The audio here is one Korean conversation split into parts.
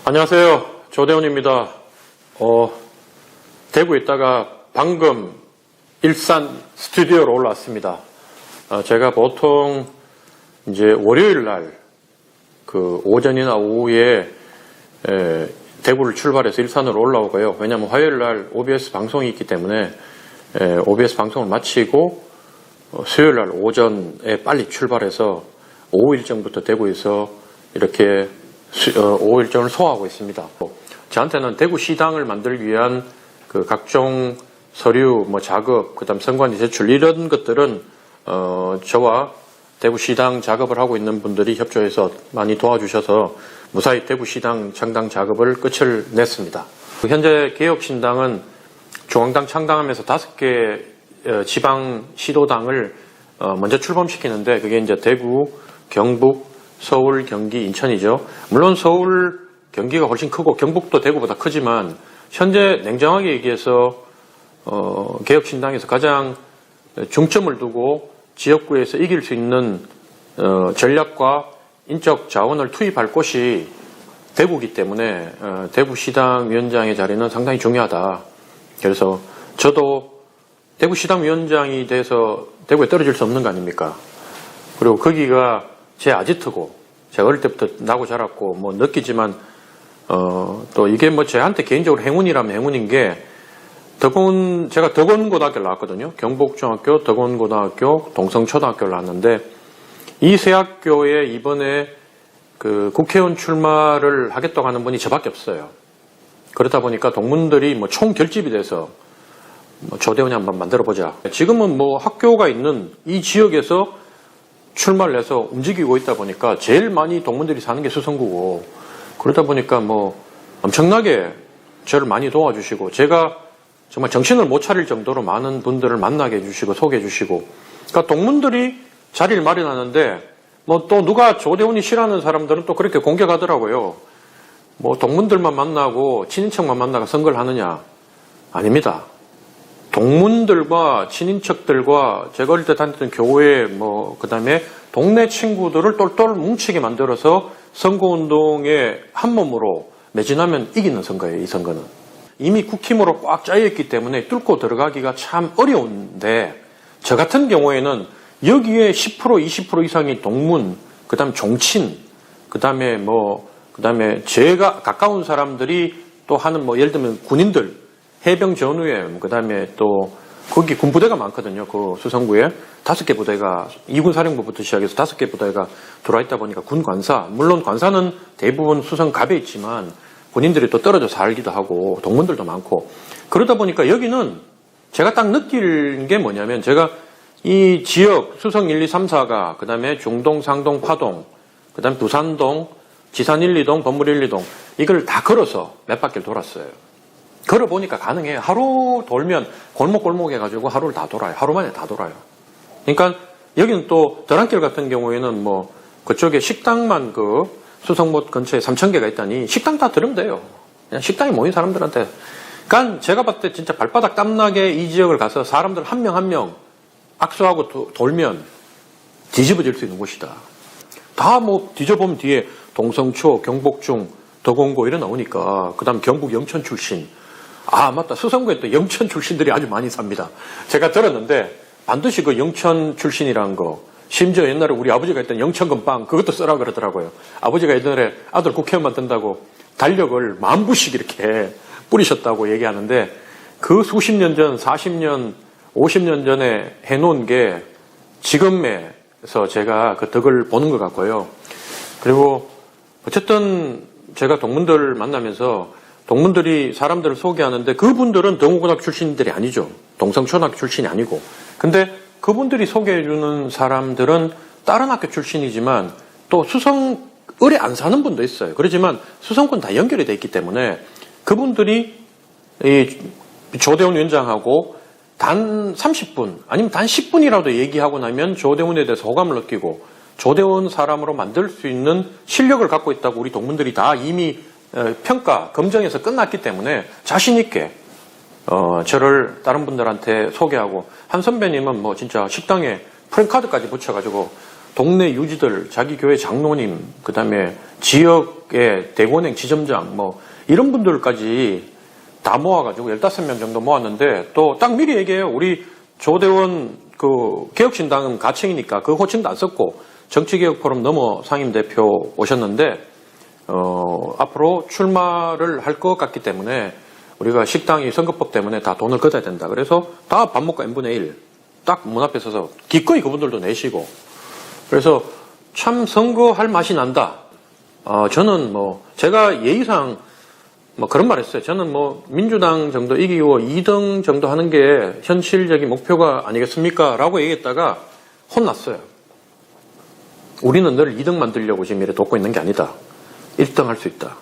안녕하세요. 조대훈입니다. 대구에 있다가 방금 일산 스튜디오로 올라왔습니다. 제가 보통 이제 월요일 날 오전이나 오후에 대구를 출발해서 일산으로 올라오고요. 왜냐하면 화요일 날 OBS 방송이 있기 때문에 OBS 방송을 마치고 수요일 날 오전에 빨리 출발해서 오후 일정부터 대구에서 이렇게 오후 일정을 소화하고 있습니다. 저한테는 대구 시당을 만들기 위한 각종 서류, 작업, 그다음 선관위 제출 이런 것들은 저와 대구 시당 작업을 하고 있는 분들이 협조해서 많이 도와주셔서 무사히 대구 시당 창당 작업을 끝을 냈습니다. 현재 개혁신당은 중앙당 창당하면서 5개 지방 시도당을 먼저 출범시키는데 그게 이제 대구, 경북, 서울, 경기, 인천이죠. 물론 서울, 경기가 훨씬 크고 경북도 대구보다 크지만 현재 냉정하게 얘기해서 개혁신당에서 가장 중점을 두고 지역구에서 이길 수 있는 전략과 인적 자원을 투입할 곳이 대구이기 때문에 대구시당 위원장의 자리는 상당히 중요하다. 그래서 저도 대구시당 위원장이 돼서 대구에 떨어질 수 없는 거 아닙니까? 그리고 거기가 제 아지트고 제가 어릴 때부터 나고 자랐고 느끼지만 또 이게 저한테 개인적으로 행운이라면 행운인 게 제가 덕원고등학교를 나왔거든요. 경북중학교, 덕원고등학교, 동성초등학교를 나왔는데 이 세 학교에 이번에 국회의원 출마를 하겠다고 하는 분이 저밖에 없어요. 그러다 보니까 동문들이 총결집이 돼서 조대훈이 한번 만들어보자. 지금은 학교가 있는 이 지역에서 출마를 해서 움직이고 있다 보니까 제일 많이 동문들이 사는 게 수성구고 그러다 보니까 엄청나게 저를 많이 도와주시고 제가 정말 정신을 못 차릴 정도로 많은 분들을 만나게 해주시고 소개해 주시고 그러니까 동문들이 자리를 마련하는데 또 누가 조대훈이 싫어하는 사람들은 또 그렇게 공격하더라고요. 동문들만 만나고 친인척만 만나고 선거를 하느냐? 아닙니다. 동문들과 친인척들과 제가 어릴 때 다녔던 교회 그다음에 동네 친구들을 똘똘 뭉치게 만들어서 선거운동에 한 몸으로 매진하면 이기는 선거예요. 이 선거는. 이미 국힘으로 꽉 짜여있기 때문에 뚫고 들어가기가 참 어려운데 저 같은 경우에는 여기에 10% 20% 이상이 동문, 그 다음에 종친, 그 다음에 제가 가까운 사람들이 또 하는 예를 들면 군인들 해병 전후에 그 다음에 또 거기 군부대가 많거든요. 그 수성구에 5개 부대가 2군 사령부부터 시작해서 5개 부대가 들어와 있다 보니까 군 관사 물론 관사는 대부분 수성갑에 있지만 군인들이 또 떨어져 살기도 하고 동문들도 많고 그러다 보니까 여기는 제가 딱 느낀 게 뭐냐면 제가 이 지역 수성 1, 2, 3, 4가 그 다음에 중동, 상동, 파동 그 다음에 두산동, 지산 1, 2동, 건물 1, 2동 이걸 다 걸어서 몇 바퀴를 돌았어요. 걸어보니까 가능해요. 하루 돌면 골목골목 해가지고 하루를 다 돌아요. 하루 만에 다 돌아요. 그러니까 여기는 또 더란길 같은 경우에는 그쪽에 식당만 수성못 근처에 3,000개가 있다니 식당 다 들으면 돼요. 그냥 식당에 모인 사람들한테. 그러니까 제가 봤을 때 진짜 발바닥 땀나게 이 지역을 가서 사람들 한 명 한 명 악수하고 돌면 뒤집어질 수 있는 곳이다. 다 뒤져보면 뒤에 동성초, 경복중, 덕원고 이런 나오니까 그 다음 경북 영천 출신 맞다. 수성구에 또 영천 출신들이 아주 많이 삽니다. 제가 들었는데 반드시 그 영천 출신이라는 거 심지어 옛날에 우리 아버지가 했던 영천건빵 그것도 쓰라고 그러더라고요. 아버지가 옛날에 아들 국회의원만 된다고 달력을 10,000부씩 이렇게 뿌리셨다고 얘기하는데 그 수십 년 전, 40년, 50년 전에 해놓은 게 지금에서 제가 그 덕을 보는 것 같고요. 그리고 어쨌든 제가 동문들 만나면서 동문들이 사람들을 소개하는데 그분들은 덕원고등학교 출신들이 아니죠. 동성초등학교 출신이 아니고. 근데 그분들이 소개해주는 사람들은 다른 학교 출신이지만 또 수성을에 안 사는 분도 있어요. 그렇지만 수성권 다 연결이 돼 있기 때문에 그분들이 이 조대훈 위원장하고 단 30분 아니면 단 10분이라도 얘기하고 나면 조대훈에 대해서 호감을 느끼고 조대훈 사람으로 만들 수 있는 실력을 갖고 있다고 우리 동문들이 다 이미 평가, 검증에서 끝났기 때문에 자신 있게 저를 다른 분들한테 소개하고 한 선배님은 진짜 식당에 프랜카드까지 붙여가지고 동네 유지들, 자기 교회 장로님, 그 다음에 지역의 대권행 지점장, 뭐, 이런 분들까지 다 모아가지고 15명 정도 모았는데, 또 딱 미리 얘기해요. 우리 조대원 그 개혁신당은 가칭이니까 그 호칭도 안 썼고, 정치개혁포럼 넘어 상임대표 오셨는데, 앞으로 출마를 할 것 같기 때문에 우리가 식당이 선거법 때문에 다 돈을 걷어야 된다. 그래서 다 밥 먹고 n분의 1. 딱 문 앞에 서서 기꺼이 그분들도 내시고. 그래서 참 선거할 맛이 난다. 저는 뭐, 제가 예의상 뭐 그런 말 했어요. 저는 뭐 민주당 정도 이기고 2등 정도 하는 게 현실적인 목표가 아니겠습니까? 라고 얘기했다가 혼났어요. 우리는 늘 2등 만들려고 지금 이렇게 돕고 있는 게 아니다. 1등 할 수 있다.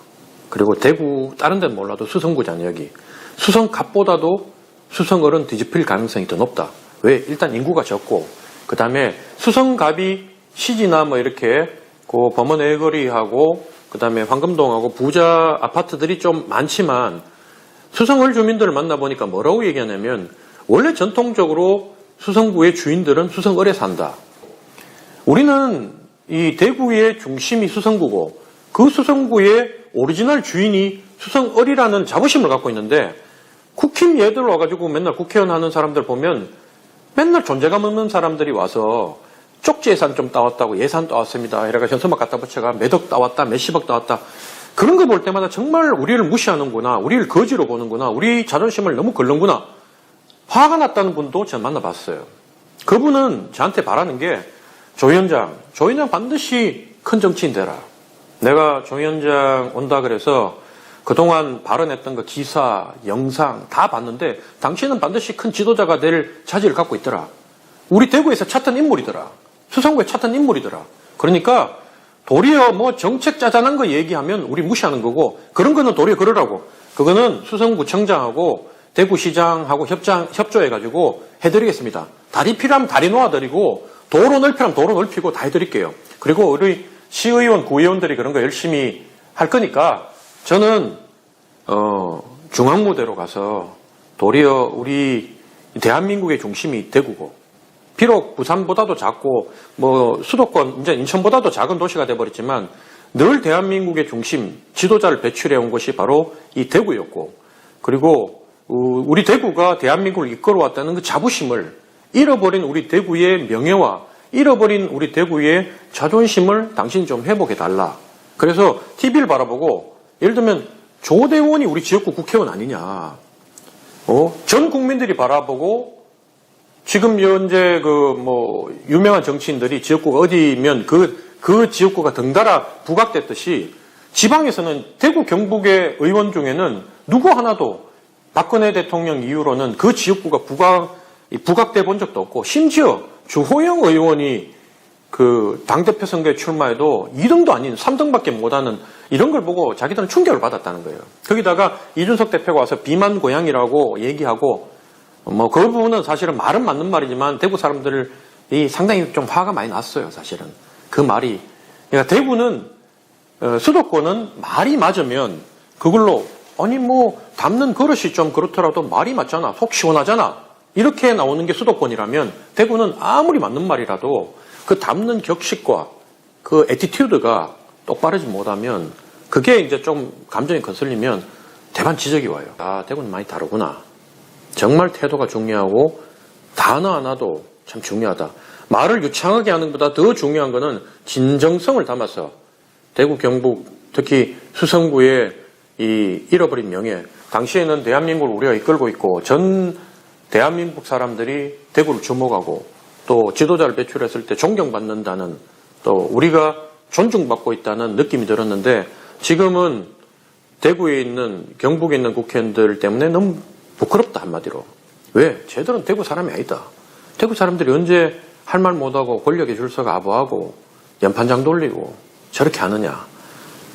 그리고 대구, 다른 데는 몰라도 수성구잖아요, 여기. 수성갑보다도 수성을은 뒤집힐 가능성이 더 높다. 왜? 일단 인구가 적고, 그 다음에 수성갑이 시지나 뭐 이렇게 그 범원 애거리하고, 그 다음에 황금동하고 부자 아파트들이 좀 많지만, 수성을 주민들을 만나보니까 뭐라고 얘기하냐면, 원래 전통적으로 수성구의 주인들은 수성을에 산다. 우리는 이 대구의 중심이 수성구고, 그 수성구의 오리지널 주인이 수성을이라는 자부심을 갖고 있는데, 국힘 얘들 와가지고 맨날 국회의원 하는 사람들 보면 맨날 존재감 없는 사람들이 와서 쪽지 예산 좀 따왔다고 예산 따왔습니다. 이래가 현수막 갖다 붙여가 몇억 따왔다, 몇십억 따왔다. 그런 거 볼 때마다 정말 우리를 무시하는구나, 우리를 거지로 보는구나, 우리 자존심을 너무 긁는구나. 화가 났다는 분도 제가 만나봤어요. 그분은 저한테 바라는 게 조 위원장 반드시 큰 정치인 되라. 내가 조 위원장 온다 그래서 그동안 발언했던 그 기사, 영상 다 봤는데 당신은 반드시 큰 지도자가 될 자질을 갖고 있더라. 우리 대구에서 찾던 인물이더라. 수성구에 찾던 인물이더라. 그러니까 도리어 뭐 정책 짜잔한 거 얘기하면 우리 무시하는 거고, 그런 거는 도리어 그러라고. 그거는 수성구청장하고 대구시장하고 협조해가지고 해드리겠습니다. 다리 필요하면 다리 놓아드리고, 도로 넓히라면 도로 넓히고 다 해드릴게요. 그리고 우리 시의원, 구의원들이 그런 거 열심히 할 거니까 저는 중앙무대로 가서 도리어 우리 대한민국의 중심이 대구고, 비록 부산보다도 작고 뭐 수도권 이제 인천보다도 작은 도시가 돼버렸지만 늘 대한민국의 중심 지도자를 배출해 온 것이 바로 이 대구였고, 그리고 우리 대구가 대한민국을 이끌어왔다는 그 자부심을 잃어버린 우리 대구의 명예와 잃어버린 우리 대구의 자존심을 당신이 좀 회복해달라. 그래서 TV를 바라보고, 예를 들면 조대원이 우리 지역구 국회의원 아니냐. 전 국민들이 바라보고, 지금 현재 유명한 정치인들이 지역구가 어디면 그 지역구가 덩달아 부각됐듯이, 지방에서는 대구 경북의 의원 중에는 누구 하나도 박근혜 대통령 이후로는 그 지역구가 부각돼 본 적도 없고, 심지어 주호영 의원이 그 당대표 선거에 출마해도 2등도 아닌 3등밖에 못하는 이런 걸 보고 자기들은 충격을 받았다는 거예요. 거기다가 이준석 대표가 와서 비만 고양이라고 얘기하고, 뭐 그 부분은 사실은 말은 맞는 말이지만 대구 사람들이 상당히 좀 화가 많이 났어요. 사실은 그 말이. 그러니까 대구는 수도권은 말이 맞으면 그걸로 아니 뭐 담는 그릇이 좀 그렇더라도 말이 맞잖아, 속 시원하잖아, 이렇게 나오는 게 수도권이라면, 대구는 아무리 맞는 말이라도 그 담는 격식과 그 애티튜드가 똑바르지 못하면, 그게 이제 좀 감정이 거슬리면 대반 지적이 와요. 아, 대구는 많이 다르구나. 정말 태도가 중요하고 단어 하나도 참 중요하다. 말을 유창하게 하는 것보다 더 중요한 거는 진정성을 담아서 대구, 경북, 특히 수성구의 이 잃어버린 명예, 당시에는 대한민국을 우리가 이끌고 있고 전 대한민국 사람들이 대구를 주목하고 또 지도자를 배출했을 때 존경받는다는, 또 우리가 존중받고 있다는 느낌이 들었는데, 지금은 대구에 있는, 경북에 있는 국회의원들 때문에 너무 부끄럽다, 한마디로. 왜? 쟤들은 대구 사람이 아니다. 대구 사람들이 언제 할 말 못하고 권력에 줄 서가 아부하고 연판장 돌리고 저렇게 하느냐.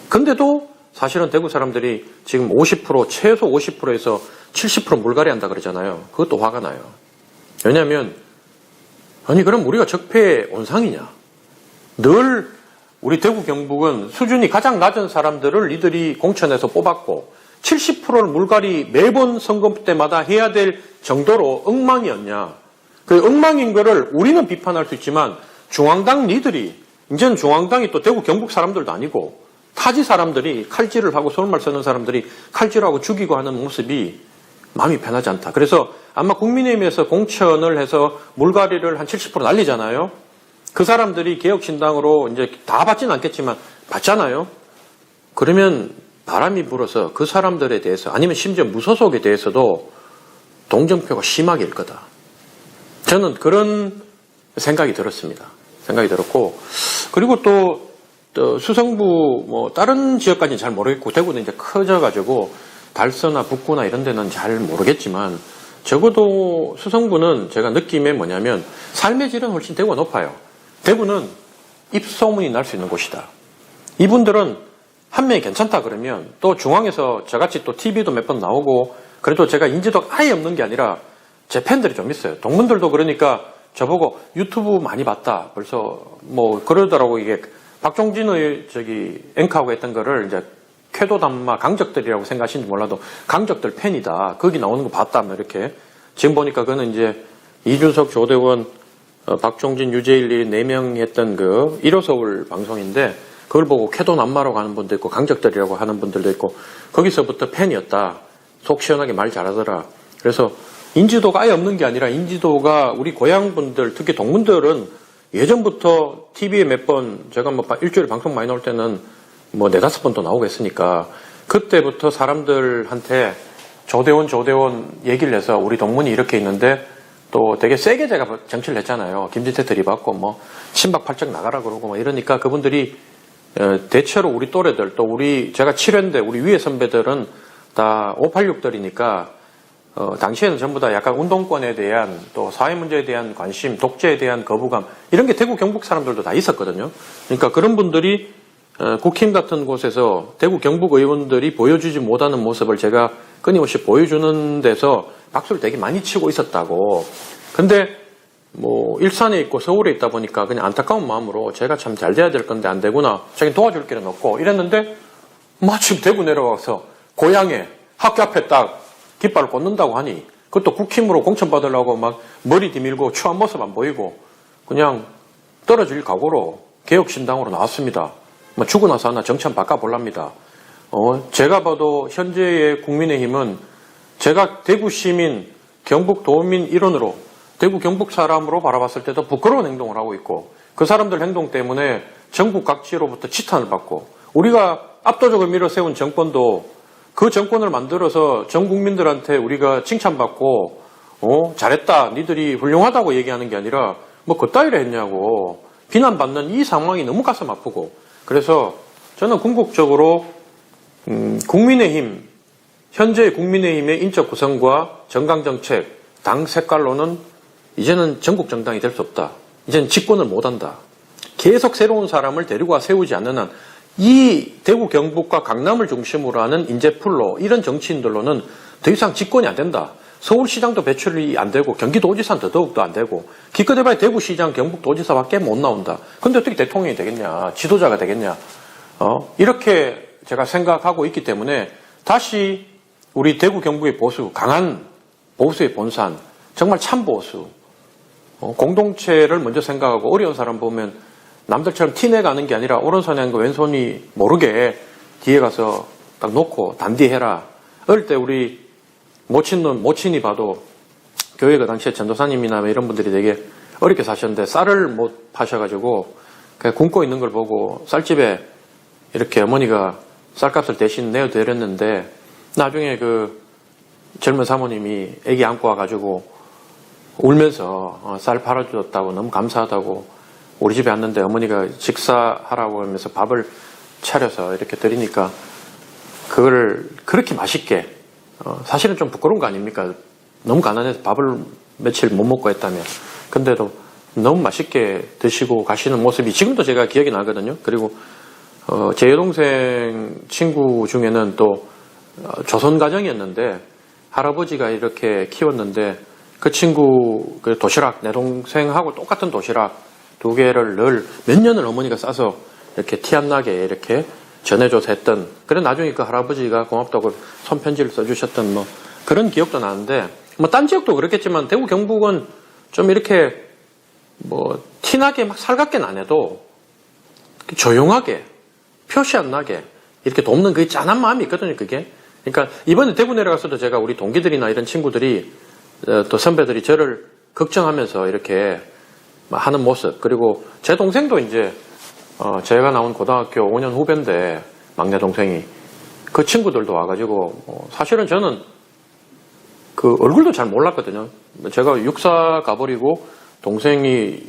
근데도 사실은 대구 사람들이 지금 50%, 최소 50%에서 70% 물갈이 한다 그러잖아요. 그것도 화가 나요. 왜냐하면 아니 그럼 우리가 적폐의 온상이냐. 늘 우리 대구 경북은 수준이 가장 낮은 사람들을 이들이 공천해서 뽑았고 70%를 물갈이 매번 선거 때마다 해야 될 정도로 엉망이었냐. 그 엉망인 거를 우리는 비판할 수 있지만 중앙당 리들이, 이제는 중앙당이 또 대구 경북 사람들도 아니고 타지 사람들이 칼질을 하고 손말 쓰는 사람들이 칼질하고 죽이고 하는 모습이 마음이 편하지 않다. 그래서 아마 국민의힘에서 공천을 해서 물갈이를 한 70% 날리잖아요. 그 사람들이 개혁신당으로 이제 다 받지는 않겠지만 받잖아요. 그러면 바람이 불어서 그 사람들에 대해서 아니면 심지어 무소속에 대해서도 동정표가 심하게 일 거다. 저는 그런 생각이 들었습니다. 생각이 들었고, 그리고 또 수성구 뭐 다른 지역까지는 잘 모르겠고 대구는 이제 커져가지고 달서나 북구나 이런 데는 잘 모르겠지만 적어도 수성구는 제가 느낌에 뭐냐면 삶의 질은 훨씬 대구가 높아요. 대구는 입소문이 날 수 있는 곳이다. 이분들은 한 명이 괜찮다 그러면 또 중앙에서 저같이 또 TV도 몇 번 나오고 그래도 제가 인지도가 아예 없는 게 아니라 제 팬들이 좀 있어요. 동문들도 그러니까 저보고 유튜브 많이 봤다. 벌써 뭐 그러더라고. 이게 박종진의 앵커하고 했던 거를 이제 쾌도담마 강적들이라고 생각하시는지 몰라도 강적들 팬이다. 거기 나오는 거 봤다. 뭐 이렇게. 지금 보니까 그거는 이제 이준석, 조대원, 박종진, 유재일이 4명 했던 그 1호 서울 방송인데 그걸 보고 쾌도남마로 가는 분도 있고 강적들이라고 하는 분들도 있고 거기서부터 팬이었다. 속 시원하게 말 잘하더라. 그래서 인지도가 아예 없는 게 아니라 인지도가 우리 고향분들 특히 동문들은 예전부터 TV에 몇 번 제가 뭐 일주일에 방송 많이 나올 때는 뭐 4-5번도 나오고 했으니까 그때부터 사람들한테 조대원 얘기를 해서 우리 동문이 이렇게 있는데 또 되게 세게 제가 정치를 했잖아요. 김진태 들이받고 뭐 친박 팔적 나가라 그러고 뭐 이러니까 그분들이 대체로 우리 또래들 또 제가 7회인데 우리 위에 선배들은 다 586들이니까 당시에는 전부 다 약간 운동권에 대한 또 사회 문제에 대한 관심, 독재에 대한 거부감 이런 게 대구 경북 사람들도 다 있었거든요. 그러니까 그런 분들이 국힘 같은 곳에서 대구 경북 의원들이 보여주지 못하는 모습을 제가 끊임없이 보여주는 데서 박수를 되게 많이 치고 있었다고. 근데 뭐 일산에 있고 서울에 있다 보니까 그냥 안타까운 마음으로 제가 참 잘 돼야 될 건데 안 되구나. 자기 도와줄 길은 없고 이랬는데 마침 대구 내려와서 고향에 학교 앞에 딱 깃발을 꽂는다고 하니 그것도 국힘으로 공천 받으려고 막 머리 뒤밀고 추한 모습 안 보이고 그냥 떨어질 각오로 개혁신당으로 나왔습니다. 뭐 죽고 나서 하나 정치 한번 바꿔볼랍니다. 제가 봐도 현재의 국민의힘은 제가 대구 시민, 경북 도민 일원으로 대구 경북 사람으로 바라봤을 때도 부끄러운 행동을 하고 있고 그 사람들 행동 때문에 전국 각지로부터 지탄을 받고 우리가 압도적으로 밀어세운 정권도 그 정권을 만들어서 전 국민들한테 우리가 칭찬받고 잘했다, 니들이 훌륭하다고 얘기하는 게 아니라 뭐 그따위로 했냐고 비난받는 이 상황이 너무 가슴 아프고 그래서 저는 궁극적으로 국민의힘 현재 국민의힘의 인적 구성과 정강정책, 당 색깔로는 이제는 전국 정당이 될 수 없다. 이제는 집권을 못한다. 계속 새로운 사람을 데리고 와 세우지 않는 한 이 대구 경북과 강남을 중심으로 하는 인재풀로 이런 정치인들로는 더 이상 집권이 안 된다. 서울시장도 배출이 안 되고 경기도지사는 더더욱도 안 되고 기껏 해봐야 대구시장, 경북도지사밖에 못 나온다. 근데 어떻게 대통령이 되겠냐. 지도자가 되겠냐. 이렇게 제가 생각하고 있기 때문에 다시 우리 대구 경북의 보수, 강한 보수의 본산, 정말 참보수, 공동체를 먼저 생각하고 어려운 사람 보면 남들처럼 티내가는 게 아니라 오른손이 아닌 거 왼손이 모르게 뒤에 가서 딱 놓고 단디해라. 어릴 때 우리 모친이 봐도 교회 그 당시에 전도사님이나 이런 분들이 되게 어렵게 사셨는데 쌀을 못 파셔가지고 그냥 굶고 있는 걸 보고 쌀집에 이렇게 어머니가 쌀값을 대신 내어드렸는데 나중에 그 젊은 사모님이 애기 안고 와가지고 울면서 쌀 팔아주셨다고 너무 감사하다고 우리 집에 왔는데 어머니가 식사하라고 하면서 밥을 차려서 이렇게 드리니까 그걸 그렇게 맛있게 사실은 좀 부끄러운 거 아닙니까? 너무 가난해서 밥을 며칠 못 먹고 했다면 근데도 너무 맛있게 드시고 가시는 모습이 지금도 제가 기억이 나거든요. 그리고 제 여동생 친구 중에는 또 조선 가정이었는데 할아버지가 이렇게 키웠는데 그 친구 그 도시락 내 동생하고 똑같은 도시락 2개를 늘 몇 년을 어머니가 싸서 이렇게 티 안 나게 이렇게 전해줘서 했던 그래 나중에 그 할아버지가 고맙다고 손편지를 써주셨던 뭐 그런 기억도 나는데 뭐 딴 지역도 그렇겠지만 대구 경북은 좀 이렇게 뭐 티나게 막 살갑게는 안 해도 조용하게 표시 안 나게 이렇게 돕는 그 짠한 마음이 있거든요. 그게. 그러니까 이번에 대구 내려갔어도 제가 우리 동기들이나 이런 친구들이 또 선배들이 저를 걱정하면서 이렇게 하는 모습, 그리고 제 동생도 이제 제가 나온 고등학교 5년 후배인데 막내 동생이, 그 친구들도 와가지고 사실은 저는 그 얼굴도 잘 몰랐거든요. 제가 육사 가버리고 동생이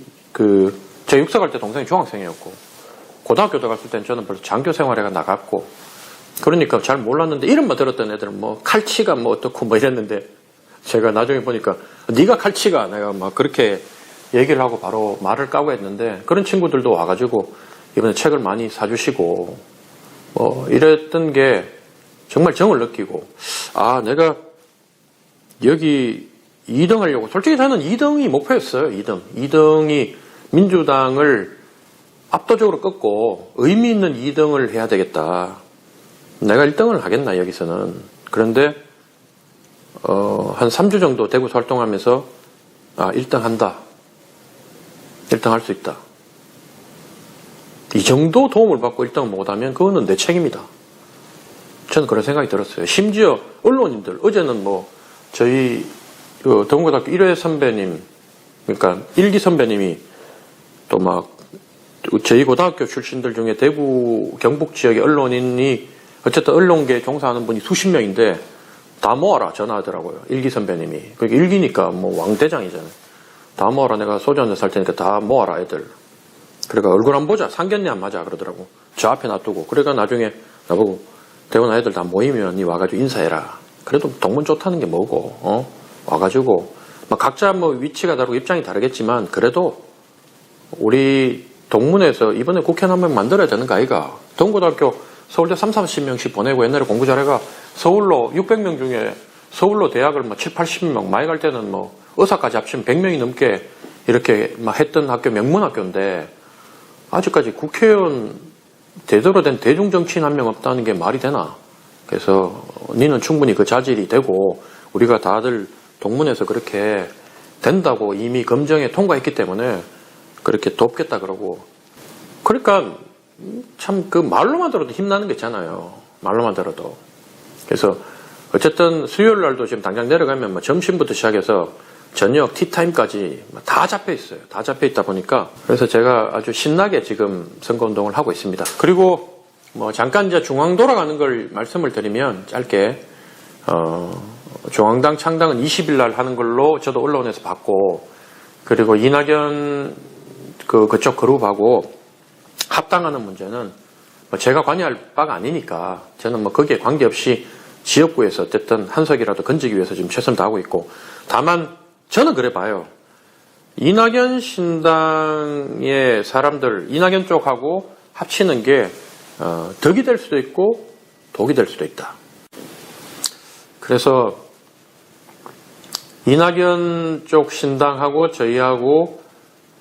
제 육사 갈 때 동생이 중학생이었고 고등학교 들어갔을 땐 저는 벌써 장교 생활에 나갔고, 그러니까 잘 몰랐는데 이름만 들었던 애들은 뭐 칼치가 뭐 어떻고 뭐 이랬는데, 제가 나중에 보니까 네가 칼치가, 내가 막 그렇게 얘기를 하고 바로 말을 까고 했는데, 그런 친구들도 와가지고 이번에 책을 많이 사주시고 뭐 이랬던 게 정말 정을 느끼고, 아 내가 여기 2등 하려고, 솔직히 저는 2등이 목표였어요. 2등이 민주당을 압도적으로 꺾고 의미 있는 2등을 해야 되겠다. 내가 1등을 하겠나 여기서는. 그런데 한 3주 정도 대구에서 활동하면서 1등 한다. 1등 할 수 있다. 이 정도 도움을 받고 1등을 못하면 그거는 내 책임이다. 저는 그런 생각이 들었어요. 심지어 언론인들, 어제는 뭐 저희 동고등학교 1회 선배님, 그러니까 1기 선배님이 또 막 저희 고등학교 출신들 중에 대구 경북 지역의 언론인이, 어쨌든 언론계에 종사하는 분이 수십 명인데 다 모아라 전화하더라고요. 1기 선배님이. 그러니까 1기니까 뭐 왕대장이잖아요. 다 모아라, 내가 소주 한잔 살 테니까 다 모아라 애들. 그러니까 얼굴 안 보자, 상견례 안 맞아 그러더라고. 저 앞에 놔두고. 그러니까 나중에 나보고 대구나 애들 다 모이면 니 와가지고 인사해라. 그래도 동문 좋다는 게 뭐고, 와가지고 막 각자 뭐 위치가 다르고 입장이 다르겠지만 그래도 우리 동문에서 이번에 국회의원 한 명 만들어야 되는 거 아이가. 동고등학교 서울대 30-40명씩 보내고, 옛날에 공부 잘해가 서울로 600명 중에 서울로 대학을 뭐 70-80명, 많이 갈 때는 뭐 의사까지 합치면 100명이 넘게 이렇게 막 했던 학교, 명문학교인데 아직까지 국회의원 제대로 된 대중정치인 한 명 없다는 게 말이 되나. 그래서 니는 충분히 그 자질이 되고, 우리가 다들 동문에서 그렇게 된다고 이미 검증에 통과했기 때문에 그렇게 돕겠다 그러고. 그러니까 참 그 말로만 들어도 힘나는 게 있잖아요. 말로만 들어도. 그래서 어쨌든 수요일 날도 지금 당장 내려가면 뭐 점심부터 시작해서 저녁 티타임까지 다 잡혀 있어요. 다 잡혀 있다 보니까, 그래서 제가 아주 신나게 지금 선거운동을 하고 있습니다. 그리고 뭐 잠깐 이제 중앙 돌아가는 걸 말씀을 드리면, 짧게 중앙당 창당은 20일 날 하는 걸로 저도 언론에서 봤고, 그리고 이낙연 그쪽 그룹하고 합당하는 문제는 뭐 제가 관여할 바가 아니니까 저는 뭐 거기에 관계없이 지역구에서 어쨌든 한 석이라도 건지기 위해서 지금 최선을 다하고 있고, 다만 저는 그래 봐요. 이낙연 신당의 사람들, 이낙연 쪽하고 합치는 게 덕이 될 수도 있고 독이 될 수도 있다. 그래서 이낙연 쪽 신당하고 저희하고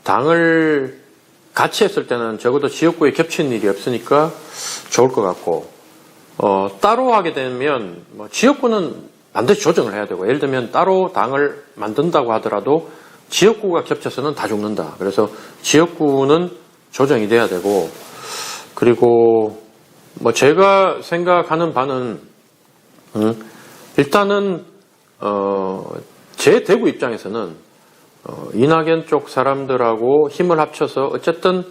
당을 같이 했을 때는 적어도 지역구에 겹치는 일이 없으니까 좋을 것 같고, 따로 하게 되면 뭐 지역구는 반드시 조정을 해야 되고, 예를 들면 따로 당을 만든다고 하더라도 지역구가 겹쳐서는 다 죽는다. 그래서 지역구는 조정이 돼야 되고, 그리고 뭐 제가 생각하는 바는 일단은 제 대구 입장에서는 이낙연 쪽 사람들하고 힘을 합쳐서 어쨌든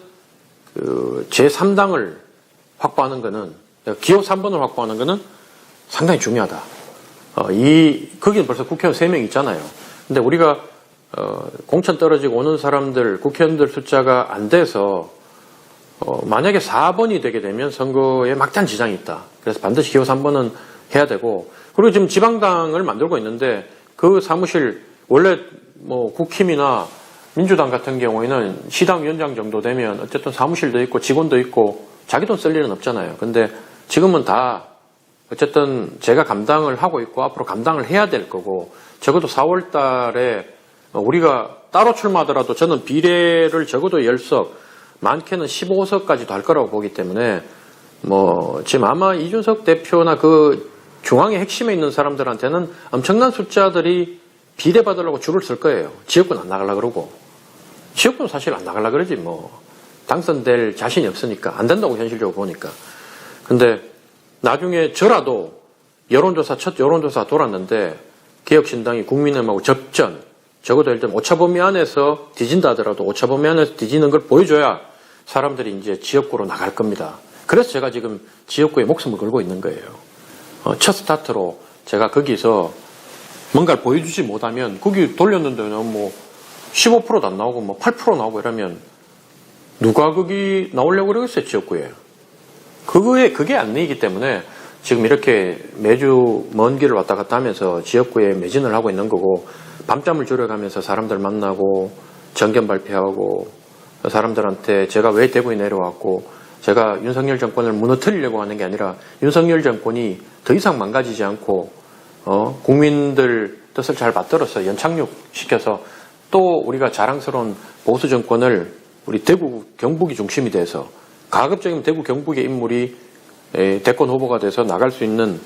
제3당을 확보하는 거는, 기호 3번을 확보하는 거는 상당히 중요하다. 거기는 벌써 국회의원 3명 있잖아요. 근데 우리가 공천 떨어지고 오는 사람들, 국회의원들 숫자가 안 돼서 만약에 4번이 되게 되면 선거에 막대한 지장이 있다. 그래서 반드시 기호 3번은 해야 되고, 그리고 지금 지방당을 만들고 있는데 그 사무실, 원래 뭐 국힘이나 민주당 같은 경우에는 시당위원장 정도 되면 어쨌든 사무실도 있고 직원도 있고 자기 돈 쓸 일은 없잖아요. 근데 지금은 다 어쨌든 제가 감당을 하고 있고 앞으로 감당을 해야 될 거고, 적어도 4월 달에 우리가 따로 출마하더라도 저는 비례를 적어도 10석, 많게는 15석까지도 할 거라고 보기 때문에, 뭐 지금 아마 이준석 대표나 그 중앙의 핵심에 있는 사람들한테는 엄청난 숫자들이 비례 받으려고 줄을 쓸 거예요. 지역구는 안 나가려고 그러고. 지역구는 사실 안 나가려고 그러지 뭐. 당선될 자신이 없으니까. 안 된다고 현실적으로 보니까. 근데 나중에 저라도 첫 여론조사 돌았는데 개혁신당이 국민의힘하고 접전, 적어도 예를 들면 오차범위 안에서 뒤진다 하더라도 오차범위 안에서 뒤지는 걸 보여줘야 사람들이 이제 지역구로 나갈 겁니다. 그래서 제가 지금 지역구에 목숨을 걸고 있는 거예요. 첫 스타트로 제가 거기서 뭔가를 보여주지 못하면 거기 돌렸는데 뭐 15%도 안 나오고 뭐 8% 나오고 이러면 누가 거기 나오려고 그러겠어요, 지역구에. 그게 안내이기 때문에 지금 이렇게 매주 먼 길을 왔다 갔다 하면서 지역구에 매진을 하고 있는 거고, 밤잠을 줄여가면서 사람들 만나고 정견 발표하고 사람들한테 제가 왜 대구에 내려왔고 제가 윤석열 정권을 무너뜨리려고 하는 게 아니라 윤석열 정권이 더 이상 망가지지 않고 국민들 뜻을 잘 받들어서 연착륙시켜서 또 우리가 자랑스러운 보수 정권을 우리 대구 경북이 중심이 돼서 가급적이면 대구 경북의 인물이 대권 후보가 돼서 나갈 수 있는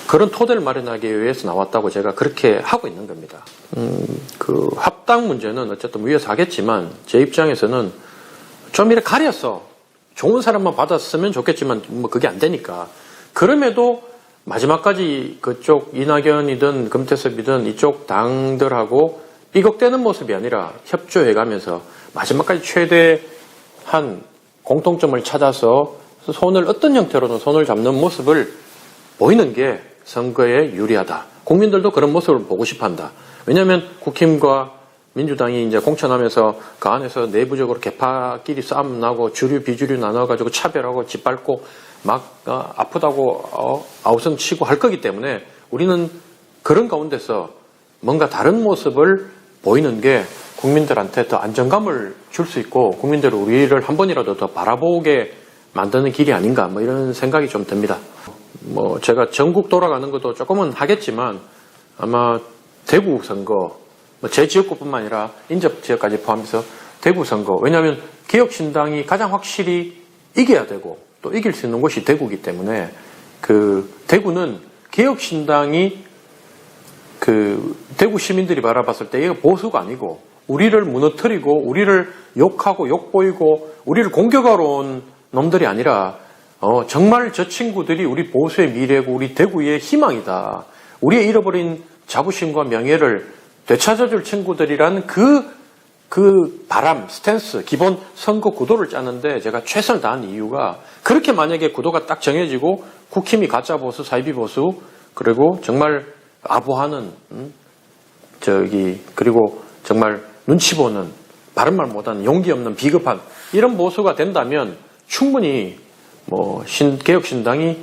그런 토대를 마련하기 위해서 나왔다고 제가 그렇게 하고 있는 겁니다. 그 합당 문제는 어쨌든 위에서 하겠지만 제 입장에서는 좀 이렇게 가려서 좋은 사람만 받았으면 좋겠지만 뭐 그게 안 되니까, 그럼에도 마지막까지 그쪽 이낙연이든 금태섭이든 이쪽 당들하고 삐걱대는 모습이 아니라 협조해가면서 마지막까지 최대한 공통점을 찾아서 손을 어떤 형태로든 손을 잡는 모습을 보이는 게 선거에 유리하다. 국민들도 그런 모습을 보고 싶어한다. 왜냐하면 국힘과 민주당이 이제 공천하면서 그 안에서 내부적으로 개파끼리 싸움 나고 주류 비주류 나눠가지고 차별하고 짓밟고 막 아프다고 아우성 치고 할 거기 때문에 우리는 그런 가운데서 뭔가 다른 모습을 보이는 게 국민들한테 더 안정감을 줄 수 있고 국민들이 우리를 한 번이라도 더 바라보게 만드는 길이 아닌가, 뭐 이런 생각이 좀 듭니다. 뭐 제가 전국 돌아가는 것도 조금은 하겠지만 아마 대구 선거, 제 지역구뿐만 아니라 인접 지역까지 포함해서 대구 선거, 왜냐하면 개혁신당이 가장 확실히 이겨야 되고 또 이길 수 있는 곳이 대구이기 때문에 그 대구는 개혁신당이 그 대구 시민들이 바라봤을 때 이거 보수가 아니고 우리를 무너뜨리고 우리를 욕하고 욕보이고 우리를 공격하러 온 놈들이 아니라 정말 저 친구들이 우리 보수의 미래고 우리 대구의 희망이다. 우리의 잃어버린 자부심과 명예를 되찾아줄 친구들이라는 그 바람, 스탠스, 기본 선거 구도를 짜는데 제가 최선을 다한 이유가, 그렇게 만약에 구도가 딱 정해지고 국힘이 가짜 보수, 사이비 보수, 그리고 정말 아부하는 그리고 정말 눈치 보는, 바른 말 못하는, 용기 없는, 비겁한 이런 보수가 된다면 충분히 뭐 개혁신당이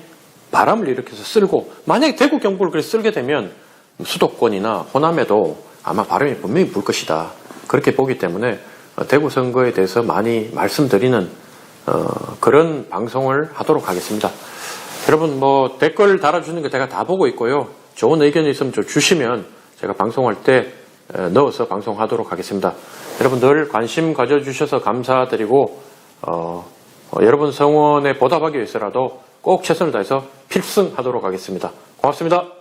바람을 일으켜서 쓸고, 만약에 대구 경북을 그렇게 쓸게 되면 수도권이나 호남에도 아마 바람이 분명히 불 것이다. 그렇게 보기 때문에 대구 선거에 대해서 많이 말씀드리는 그런 방송을 하도록 하겠습니다. 여러분 뭐 댓글 달아주는 거 제가 다 보고 있고요. 좋은 의견이 있으면 좀 주시면 제가 방송할 때 넣어서 방송하도록 하겠습니다. 여러분 늘 관심 가져주셔서 감사드리고 여러분 성원에 보답하기 위해서라도 꼭 최선을 다해서 필승하도록 하겠습니다. 고맙습니다.